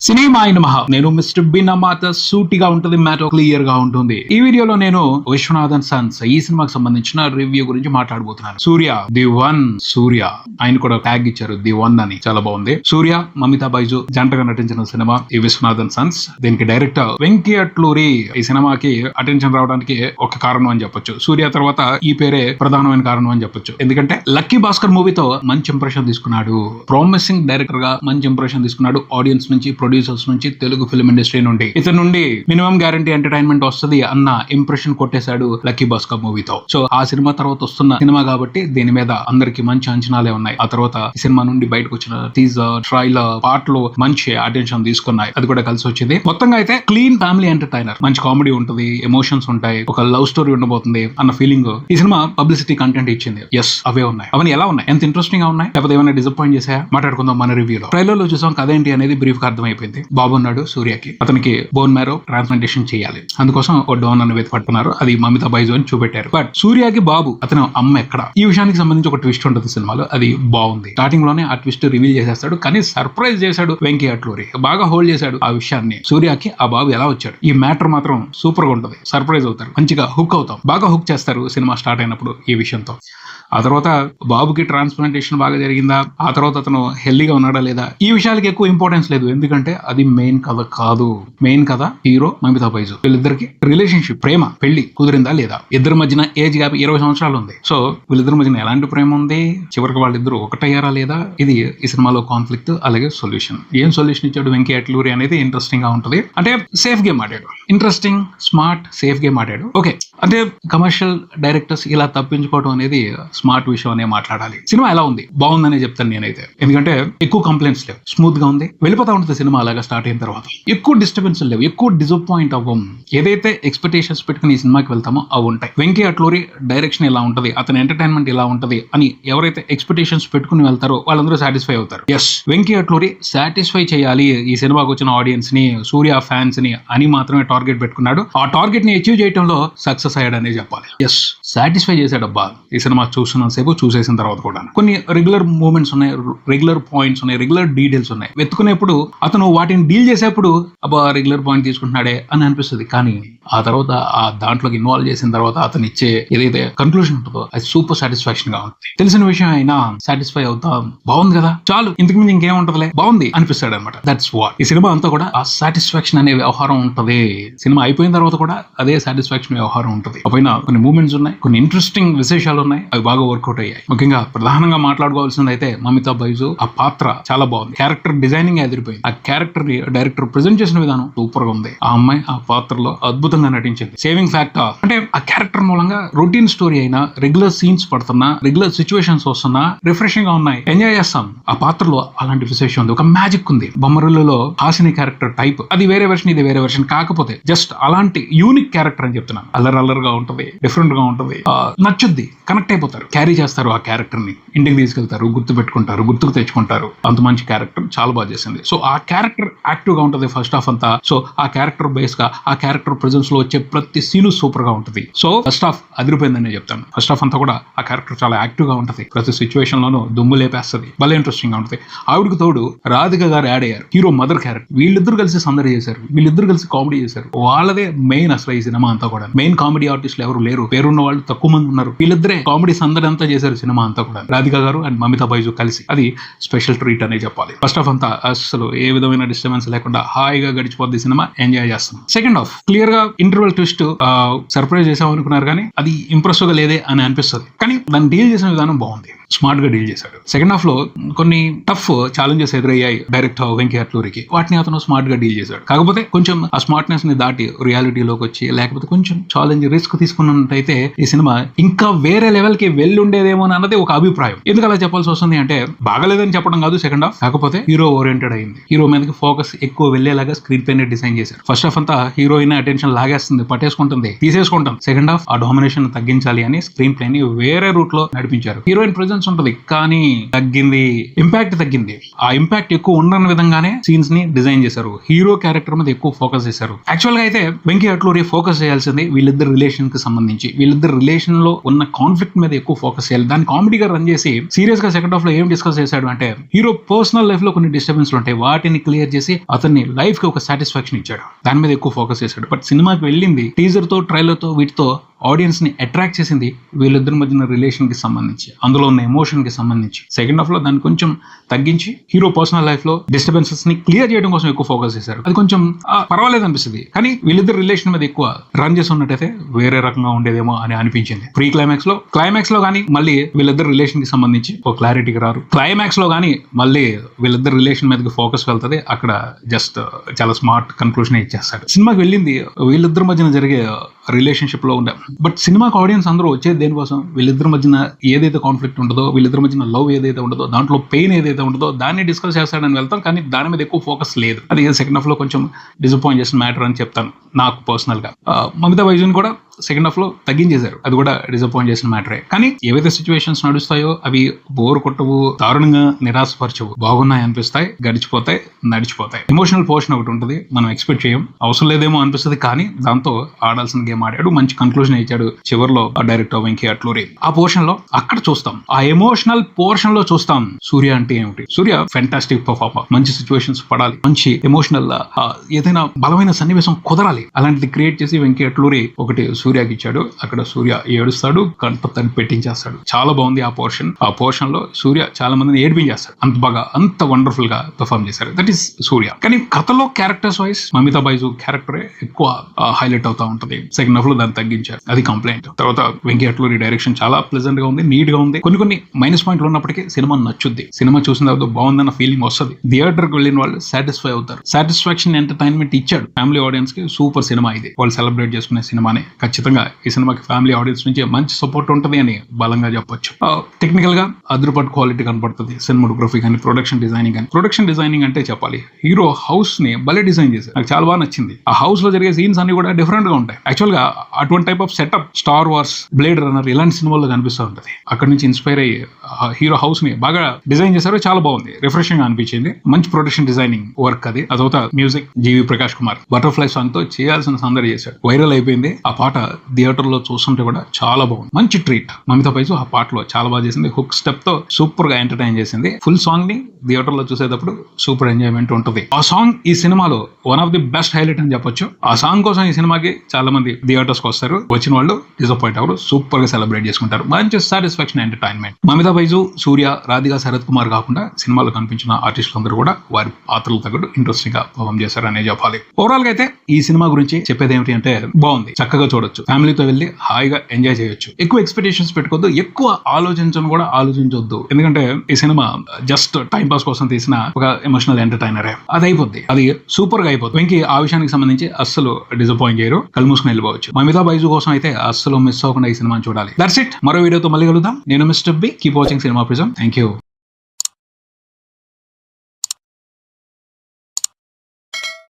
Cinema అయిన మహా నేను మిస్టర్ బిన్ మాట సూటిగా ఉంటుంది, మ్యాటర్ క్లియర్ గా ఉంటుంది. ఈ వీడియోలో నేను విశ్వనాథన్ సన్స్ ఈ సినిమాకి సంబంధించిన రివ్యూ గురించి మాట్లాడబోతున్నాను. సూర్య ది వన్, సూర్య ఆయన కూడా ట్యాగ్ ఇచ్చారు ది వన్ అని, చాలా బాగుంది. సూర్య మమితా బైజు జంటగా నటించిన సినిమా ఈ విశ్వనాథన్ సన్స్. దీనికి డైరెక్టర్ వెంకీ అట్లూరి ఈ సినిమాకి అటెన్షన్ రావడానికి ఒక కారణం అని చెప్పొచ్చు. సూర్య తర్వాత ఈ పేరే ప్రధానమైన కారణం అని చెప్పొచ్చు. ఎందుకంటే లక్కీ భాస్కర్ మూవీతో మంచి ఇంప్రెషన్ తీసుకున్నాడు, ప్రామిసింగ్ డైరెక్టర్ గా మంచి ఇంప్రెషన్ తీసుకున్నాడు. ఆడియన్స్ నుంచి, ప్రొడ్యూసర్స్ నుంచి, తెలుగు ఫిల్మ్ ఇండస్ట్రీ నుండి ఇతని నుండి మినిమం గ్యారంటీ ఎంటర్టైన్మెంట్ వస్తుంది అన్న ఇంప్రెషన్ కొట్టేశాడు లక్కీ భాస్కర్ మూవీతో. సో ఆ సినిమా తర్వాత వస్తున్న సినిమా కాబట్టి దీని మీద అందరికి మంచి అంచనాలే ఉన్నాయి. ఆ తర్వాత ఈ సినిమా నుండి బయటకు వచ్చిన టీజర్, ట్రైలర్, పాటలు మంచి అటెన్షన్ తీసుకున్నాయి. అది కూడా కలిసి వచ్చింది. మొత్తంగా అయితే క్లీన్ ఫ్యామిలీ ఎంటర్టైనర్, మంచి కామెడీ ఉంటుంది, ఎమోషన్స్ ఉంటాయి, ఒక లవ్ స్టోరీ ఉండబోతుంది అన్న ఫీలింగ్ ఈ సినిమా పబ్లిసిటీ కంటెంట్ ఇచ్చింది. ఎస్, అవే ఉన్నాయి. అవన్నీ ఎలా ఉన్నాయి, ఎంత ఇంట్రెస్టింగ్ గా ఉన్నాయి, లేకపోతే ఏమైనా డిసప్పాయింట్ చేసాయా మాట్లాడుకుందాం మన రివ్యూలో. ట్రైలర్ లో చూసాం కదేంటి అనేది బ్రీఫ్ గా అర్థమైపోయింది. బాబు ఉన్నాడు సూర్యకి, అతనికి బోన్ మ్యారో ట్రాన్స్ప్లాంటేషన్ చేయాలి. అందుకోసం ఓ డోన్ అని వెతుపట్టుకున్నారు, అది మమితా బైజు అని చూపెట్టారు. బట్ సూర్యకి బాబు అతను అమ్మ ఎక్కడ, ఈ విషయానికి సంబంధించి ఒక ట్విస్ట్ ఉంటుంది సినిమాలో. అది బాగుంది. స్టార్టింగ్ లోనే ఆ ట్విస్ట్ రివీల్ చేసేస్తాడు, కానీ సర్ప్రైజ్ చేశాడు వెంకీ అట్లూరి, బాగా హోల్డ్ చేశాడు ఆ విషయాన్ని. సూర్యకి ఆ బాబు ఎలా వచ్చాడు, ఈ మ్యాటర్ మాత్రం సూపర్ గా ఉంటుంది. సర్ప్రైజ్ అవుతారు, మంచిగా హుక్ అవుతాం, బాగా హుక్ చేస్తారు సినిమా స్టార్ట్ అయినప్పుడు ఈ విషయంతో. ఆ తర్వాత బాబుకి ట్రాన్స్ప్లాంటేషన్ బాగా జరిగిందా, ఆ తర్వాత అతను హెల్దీగా ఉన్నాడా లేదా, ఈ విషయాలకి ఎక్కువ ఇంపార్టెన్స్ లేదు. ఎందుకంటే అది మెయిన్ కథ కాదు. మెయిన్ కథ హీరో మమితా బైజు, వీళ్ళిద్దరికి రిలేషన్షిప్, ప్రేమ, పెళ్లి కుదిరిందా లేదా, ఇద్దరి మధ్యన ఏజ్ గ్యాప్ 20 సంవత్సరాలు ఉంది. సో వీళ్ళిద్దరి మధ్యన ఎలాంటి ప్రేమ ఉంది, చివరికి వాళ్ళిద్దరు ఒకటయ్యారా లేదా, ఇది ఈ సినిమాలో కాన్ఫ్లిక్ట్. అలాగే సొల్యూషన్, ఏం సొల్యూషన్ ఇచ్చాడు వెంకీ అట్లూరి అనేది ఇంట్రెస్టింగ్ గా ఉంటుంది. అంటే సేఫ్ గేమ్ ఆడాడు, ఇంట్రెస్టింగ్, స్మార్ట్, సేఫ్ గేమ్ ఆడాడు. ఓకే, అంటే కమర్షియల్ డైరెక్టర్స్ ఇలా తప్పించుకోవడం అనేది స్మార్ట్ విషయం అనే మాట్లాడాలి. సినిమా ఎలా ఉంది, బాగుందనే చెప్తాను నేనైతే. ఎందుకంటే ఎక్కువ కంప్లైంట్స్ లేవు, స్మూత్ గా ఉంది, వెళ్ళిపోతా ఉంటుంది సినిమా. అలాగా స్టార్ట్ అయిన తర్వాత ఎక్కువ డిస్టర్బెన్స్ లేవు, ఎక్కువ డిసప్పాయింట్ అవ్వం. ఏదైతే ఎక్స్పెక్టేషన్స్ పెట్టుకుని ఈ సినిమాకి వెళ్తామో అవి ఉంటాయి. వెంకీ అట్లూరి డైరెక్షన్ ఇలా ఉంటది, అతని ఎంటర్టైన్మెంట్ ఇలా ఉంటది అని ఎవరైతే ఎక్స్పెక్టేషన్స్ పెట్టుకుని వెళ్తారో వాళ్ళందరూ సాటిస్ఫై అవుతారు. ఎస్, వెంకీ అట్లూరి సాటిస్ఫై చేయాలి ఈ సినిమాకి వచ్చిన ఆడియన్స్ ని, సూర్య ఫ్యాన్స్ ని అని మాత్రమే టార్గెట్ పెట్టుకున్నాడు. ఆ టార్గెట్ ని అచీవ్ చేయడంలో సక్సెస్ అయ్యాడనే చెప్పాలి. ఎస్, సాటిస్ఫై చేశాడబ్బా ఈ సినిమా చూస్తున్నంత సేపు, చూసేసిన తర్వాత కూడా. కొన్ని రెగ్యులర్ మూమెంట్స్ ఉన్నాయి, రెగ్యులర్ పాయింట్స్ ఉన్నాయి, రెగ్యులర్ డీటెయిల్స్ ఉన్నాయి. వెతుకునేప్పుడు అతను వాటిని డీల్ చేసేప్పుడు అబ్బా రెగ్యులర్ పాయింట్ తీసుకుంటున్నాడే అని అనిపిస్తుంది. కానీ ఆ తర్వాత ఆ దాంట్లోకి ఇన్వాల్వ్ చేసిన తర్వాత అతను ఇచ్చే ఏదైతే కన్క్లూజన్ ఉంటుందో అది సూపర్ సాటిస్ఫాక్షన్ గా ఉంటుంది. తెలిసిన విషయం అయినా సాటిస్ఫై అవుతాం, బాగుంది కదా చాలు, ఇంతకు మించి ఇంకేముంటదిలే, బాగుంది అనిపిస్తాడు అనమాట. దట్స్ వాట్ ఈ సినిమా అంతా కూడా. ఆ సాటిస్ఫాక్షన్ అనే వ్యవహారం ఉంటది. సినిమా అయిపోయిన తర్వాత కూడా అదే సాటిస్ఫాక్షన్ వ్యవహారం ఉంటుంది. పైన కొన్ని మూమెంట్స్ ఉన్నాయి, కొన్ని ఇంట్రెస్టింగ్ విశేషాలు ఉన్నాయి, అవి బాగా వర్కౌట్ అయ్యాయి. ముఖ్యంగా ప్రధానంగా మాట్లాడుకోవాల్సింది అయితే మమితా బైజు, ఆ పాత్ర చాలా బాగుంది. క్యారెక్టర్ డిజైనింగ్ ఎదిరిపోయింది. ఆ క్యారెక్టర్ ని డైరెక్టర్ ప్రెజెంట్ చేసిన విధానం సూపర్ గా ఉంది. ఆ అమ్మాయి ఆ పాత్రలో అద్భుతంగా నటించింది. సేవింగ్ ఫ్యాక్టర్ అంటే ఆ క్యారెక్టర్ మూలంగా రొటీన్ స్టోరీ అయినా, రెగ్యులర్ సీన్స్ పడుతున్నా, రెగ్యులర్ సిచ్యువేషన్స్ వస్తున్నా రిఫ్రెషింగ్ గా ఉన్నాయి, ఎంజాయ్ చేస్తాం. ఆ పాత్రలో అలాంటి విశేషం ఉంది, ఒక మ్యాజిక్ ఉంది. బొమ్మరులలో హాసిని క్యారెక్టర్ టైప్, అది వేరే వెర్షన్, ఇది వేరే వెర్షన్, కాకపోతే జస్ట్ అలాంటి యూనిక్ క్యారెక్టర్ అని చెప్తున్నాను. అల్లరల్లరుగా ఉంటది, డిఫరెంట్ గా ఉంటది, నచ్చుద్ది, కనెక్ట్ అయిపోతారు, క్యారీ చేస్తారు ఆ క్యారెక్టర్ ని, ఇంటికి తీసుకెళ్తారు, గుర్తు పెట్టుకుంటారు, గుర్తుకు తెచ్చుకుంటారు. అంత మంచి క్యారెక్టర్, చాలా బాగా చేసింది. సో ఆ క్యారెక్టర్ యాక్టివ్ గా ఉంటది ఫస్ట్ హాఫ్ అంతా. సో ఆ క్యారెక్టర్ బేస్ గా, ఆ క్యారెక్టర్ ప్రెజెన్స్ లో వచ్చే ప్రతి సీను సూపర్ గా ఉంటుంది. సో ఫస్ట్ హాఫ్ అదిరిపోయిందని చెప్తాను. ఫస్ట్ హాఫ్ అంతా కూడా ఆ క్యారెక్టర్ చాలా యాక్టివ్ గా ఉంటుంది, ప్రతి సిచ్యువేషన్ లోనూ దుమ్ము లేపేస్తుంది, భలే ఇంట్రెస్టింగ్ గా ఉంటుంది. ఆవిడకి తోడు రాధిక గారు యాడ్ అయ్యారు, హీరో మదర్ క్యారెక్టర్. వీళ్ళిద్దరు కలిసి సందడి చేశారు, వీళ్ళిద్దరు కలిసి కామెడీ చేశారు. వాళ్ళదే మెయిన్ అసలు ఈ సినిమా అంతా కూడా. మెయిన్ కామెడీ ఆర్టిస్టులు ఎవరు లేరు, పేరున్న వాళ్ళు తక్కువ మంది ఉన్నారు. వీళ్ళిద్దరే కామెడీ సందడి అంతా చేశారు సినిమా అంతా కూడా, రాధిక గారు అండ్ మమితా బైజు కలిసి. అది స్పెషల్ ట్రీట్ అనే చెప్పాలి. ఫస్ట్ హాఫ్ అంతా అసలు ఏ విధమైన డిస్టర్బెన్స్ లేకుండా హాయిగా గడిచిపోద్ది సినిమా, ఎంజాయ్ చేస్తాం. సెకండ్ హాఫ్ క్లియర్ గా ఇంటర్వెల్ ట్విస్ట్ సర్ప్రైజ్ చేసాం అనుకున్నారు, కానీ అది ఇంప్రెసివ్ గా లేదే అని అనిపిస్తుంది. కానీ దాన్ని డీల్ చేసిన విధానం బాగుంది, స్మార్ట్ గా డీల్ చేశాడు. సెకండ్ హాఫ్ లో కొన్ని టఫ్ ఛాలెంజెస్ ఎదురయ్యాయి డైరెక్టర్ వెంకీ అట్లూరికి, వాటిని అతను స్మార్ట్ గా డీల్ చేశాడు. కాకపోతే కొంచెం ఆ స్మార్ట్నెస్ ని దాటి రియాలిటీలోకి వచ్చి, లేకపోతే కొంచెం ఛాలెంజ్, రిస్క్ తీసుకున్నట్టయితే ఈ సినిమా ఇంకా వేరే లెవెల్ కి వెళ్ళి ఉండేదేమో అన్నది ఒక అభిప్రాయం. ఎందుకు అలా చెప్పాల్సి వస్తుంది అంటే, బాగలేదని చెప్పడం కాదు సెకండ్ హాఫ్, కాకపోతే హీరో ఓరియంటెడ్ అయింది, హీరో మీదకి ఫోకస్ ఎక్కువ వెళ్లేలాగా స్క్రీన్ పైన డిజైన్ చేశారు. ఫస్ట్ హాఫ్ అంతా హీరోయిన్ అటెన్షన్ లాగేస్తుంది, పట్టేసుకుంటుంది, తీసేసుకుంటాం. సెకండ్ హాఫ్ ఆ డామినేషన్ తగ్గించాలి అని స్క్రీన్ ప్లే ని వేరే రూట్ లో నడిపించారు. హీరోయిన్ ప్రెజెన్స్ డిస్టర్బెన్స్ ఉంటది, కానీ తగ్గింది, ఇంపాక్ట్ తగ్గింది. ఆ ఇంపాక్ట్ ఎక్కువ ఉండని విధంగానే సీన్స్ ని డిజైన్ చేశారు. హీరో క్యారెక్టర్ మీద ఎక్కువ ఫోకస్ చేశారు. యాక్చువల్ గా అయితే వెంకీ అట్లూరి ఫోకస్ చేయాల్సింది వీళ్ళిద్దరు రిలేషన్ కి సంబంధించి, వీళ్ళిద్దరు రిలేషన్ లో ఉన్న కాన్ఫ్లిక్ట్ మీద ఎక్కువ ఫోకస్ చేయాలి. దాన్ని కామెడీగా రన్ చేసి సీరియస్ గా సెకండ్ హాఫ్ లో ఏం డిస్కస్ చేశాడు అంటే, హీరో పర్సనల్ లైఫ్ లో కొన్ని డిస్టర్బెన్స్ ఉంటాయి, వాటిని క్లియర్ చేసి అతన్ని లైఫ్ కి ఒక సాటిస్ఫాక్షన్ ఇచ్చాడు. దాని మీద ఎక్కువ ఫోకస్ చేశాడు. బట్ సినిమాకి వెళ్ళింది టీజర్ తో, ట్రైలర్ తో, వీటితో ఆడియన్స్ ని అట్రాక్ట్ చేసింది వీళ్ళిద్దరి మధ్యన రిలేషన్ కి సంబంధించి, అందులో ఉన్న ఎమోషన్ కి సంబంధించి. సెకండ్ హాఫ్ లో దాన్ని కొంచెం తగ్గించి హీరో పర్సనల్ లైఫ్ లో డిస్టర్బెన్సెస్ ని క్లియర్ చేయడం కోసం ఎక్కువ ఫోకస్ చేశారు. అది కొంచెం పర్వాలేదు అనిపిస్తుంది. కానీ వీళ్ళిద్దరు రిలేషన్ మీద ఎక్కువ రన్ చేసి ఉన్నట్టయితే వేరే రకంగా ఉండేదేమో అని అనిపించింది. ప్రీ క్లైమాక్స్ లో కానీ మళ్ళీ వీళ్ళిద్దరు రిలేషన్ కి సంబంధించి ఒక క్లారిటీకి రారు. క్లైమాక్స్ లో కానీ మళ్ళీ వీళ్ళిద్దరు రిలేషన్ మీదకి ఫోకస్ వెళ్తుంది. అక్కడ జస్ట్ చాలా స్మార్ట్ కన్క్లూషన్ ఇచ్చేస్తాడు. సినిమాకి వెళ్ళింది వీళ్ళిద్దరి మధ్యన జరిగే రిలేషన్షిప్ లో ఉండే. బట్ సినిమాకి ఆడియన్స్ అందరూ వచ్చేది దేనికోసం? వీళ్ళిద్దరి మధ్యన ఏదైతే కాన్ఫ్లిక్ట్ ఉంటుందో, వీళ్ళిద్దరి మధ్యన లవ్ ఏదైతే ఉంటుందో, దాంట్లో పెయిన్ ఏదైతే ఉంటుందో దాన్ని డిస్కస్ చేస్తాడని వెళ్తాం. కానీ దాని మీద ఎక్కువ ఫోకస్ లేదు. అది సెకండ్ హాఫ్ లో కొంచెం డిసప్పాయింట్ చేసిన మ్యాటర్ అని చెప్తాను నాకు పర్సనల్ గా. మమితా బైజుని కూడా సెకండ్ హాఫ్ లో తగ్గించేశారు. అది కూడా డిసప్పాయింట్ చేసిన మ్యాటరే. కానీ ఏవైతే సిచ్యువేషన్స్ నడుస్తాయో అవి బోర్ కొట్టవు, దారుణంగా నిరాశపరచవు, బాగున్నాయి అనిపిస్తాయి, గడిచిపోతాయి, నడిచిపోతాయి. ఎమోషనల్ పోర్షన్ ఒకటి ఉంటుంది, మనం ఎక్స్పెక్ట్ చేయం, అవసరం లేదేమో అనిపిస్తుంది. కానీ దాంతో ఆడాల్సిన గేమ్ ఆడాడు, మంచి కన్క్లూజన్ ఇచ్చాడు చివరిలో డైరెక్టర్ వెంకీ అట్లూరి. ఆ పోర్షన్ లో అక్కడ చూస్తాం, ఆ ఎమోషనల్ పోర్షన్ లో చూస్తాం సూర్య అంటే ఏమిటి. సూర్య ఫెంటాస్టిక్ పర్ఫార్మర్. మంచి సిచ్యువేషన్స్ పడాలి, మంచి ఎమోషనల్ ఏదైనా బలమైన సన్నివేశం కుదరాలి, అలాంటిది క్రియేట్ చేసి వెంకీ అట్లూరి ఒకటి సూర్యకి ఇచ్చాడు. అక్కడ సూర్య ఏడుస్తాడు, కంటతని పెట్టించేస్తాడు. చాలా బాగుంది ఆ పోర్షన్. ఆ పోర్షన్ లో సూర్య చాలా మందిని ఏడిపించేస్తాడు. అంత బాగా, అంత వండర్ఫుల్ గా పర్ఫార్మ్ చేశారు. దట్ ఈస్ సూర్య. కానీ కథలో క్యారెక్టర్స్ వైజ్ మమితా బైజు క్యారెక్టరే ఎక్కువ హైలైట్ అవుతా ఉంటది. సెకండ్ హాఫ్ లో దాన్ని తగ్గించారు, అది కంప్లైంట్. తర్వాత వెంకీ అట్లూరి డైరెక్షన్ చాలా ప్లెజెంట్ గా ఉంది, నీట్ గా ఉంది. కొన్ని మైనస్ పాయింట్లు ఉన్నప్పటికీ సినిమా నచ్చుద్ది. సినిమా చూసిన తర్వాత బాగుందన్న ఫీలింగ్ వస్తుంది. థియేటర్ కి వెళ్ళిన వాళ్ళు సాటిస్ఫై అవుతారు. సాటిస్ఫాక్షన్ ఎంటర్టైన్మెంట్ ఇచ్చాడు ఫ్యామిలీ ఆడియన్స్ కి. సూపర్ సినిమా ఇది, వాళ్ళు సెలబ్రేట్ చేసుకునే సినిమానే. ఖచ్చితంగా ఈ సినిమాకి ఫ్యామిలీ ఆడియన్స్ నుంచి మంచి సపోర్ట్ ఉంటుంది అని బలంగా చెప్పొచ్చు. టెక్నికల్ గా అదృపట్ క్వాలిటీ కనపడుతుంది. సినిమాటోగ్రఫీ కానీ, ప్రొడక్షన్ డిజైనింగ్ అంటే చెప్పాలి. హీరో హౌస్ ని భలే డిజైన్ చేశారు, నాకు చాలా బాగా నచ్చింది. ఆ హౌస్ లో జరిగే సీన్స్ అన్ని కూడా డిఫరెంట్ గా ఉంటాయి. యాక్చువల్ గా అటువంటి type of setup star wars, blade runner ఇలాంటి సినిమాల్లో కనిపిస్తూ ఉంటుంది. అక్కడ నుంచి ఇన్స్పైర్ అయ్యి హీరో హౌస్ ని బాగా డిజైన్ చేశారు. చాలా బాగుంది, రిఫ్రెషింగ్ అనిపించింది. మంచి ప్రొడక్షన్ డిజైనింగ్ వర్క్ అది. అదొక మ్యూజిక్ జీవి ప్రకాష్ కుమార్ బటర్ఫ్లై సాంగ్ తో చేయాల్సిన సందడి చేశాడు. వైరల్ అయిపోయింది ఆ పాట. థియేటర్ లో చూస్తుంటే కూడా చాలా బాగుంది, మంచి ట్రీట్. మమితా బైజు ఆ పాటలో చాలా బాగా చేసింది. హుక్ స్టెప్ తో సూపర్ గా ఎంటర్టైన్ చేసింది. ఫుల్ సాంగ్ ని థియేటర్ లో చూసేటప్పుడు సూపర్ ఎంజాయ్మెంట్ ఉంటుంది. ఆ సాంగ్ ఈ సినిమాలో one of the best highlight అని చెప్పొచ్చు. ఆ సాంగ్ కోసం ఈ సినిమాకి చాలా మంది థియేటర్స్ కి వస్తారు. వచ్చిన వాళ్ళు డిసప్పాయింట్ అవ్వరు, సూపర్ గా సెలబ్రేట్ చేసుకుంటారు. మంచి సాటిస్ఫాక్షన్ ఎంటర్టైన్మెంట్. మమితా బైజు, సూర్య, రాధికా, శరత్ కుమార్ కాకుండా సినిమాలో కనిపించిన ఆర్టిస్టులందరూ కూడా వారి పాత్రలు తగ్గట్టు ఇంట్రెస్టింగ్ గా పర్ఫామ్ చేశారనే చెప్పాలి. ఓవరాల్ గా అయితే ఈ సినిమా గురించి చెప్పేది ఏమిటి అంటే, బాగుంది, చక్కగా చూడొచ్చు, ఫ్యామిలీతో వెళ్ళి హాయిగా ఎంజాయ్ చేయొచ్చు. ఎక్కువ ఎక్స్పెక్టేషన్స్ పెట్టుకోవద్దు, ఎక్కువ ఆలోచించొద్దు. ఎందుకంటే ఈ సినిమా జస్ట్ టైం పాస్ కోసం తీసిన ఒక ఎమోషనల్ ఎంటర్టైనరే. అది అయిపోద్ది, అది సూపర్ గా అయిపోతుంది. వెంకీ ఆ విషయానికి సంబంధించి అస్సలు డిసప్పాయింట్ చేయరు, కళ్ళు మూసుకుని వెళ్ళిపోవచ్చు. మమితా బైజు కోసం అయితే అస్సలు మిస్ అవ్వకుండా ఈ సినిమాని చూడాలి. That's it. మరో వీడియోతో మళ్ళీ కలుద్దాం. నేను mister B. Keep watching cinema prism. Thank you.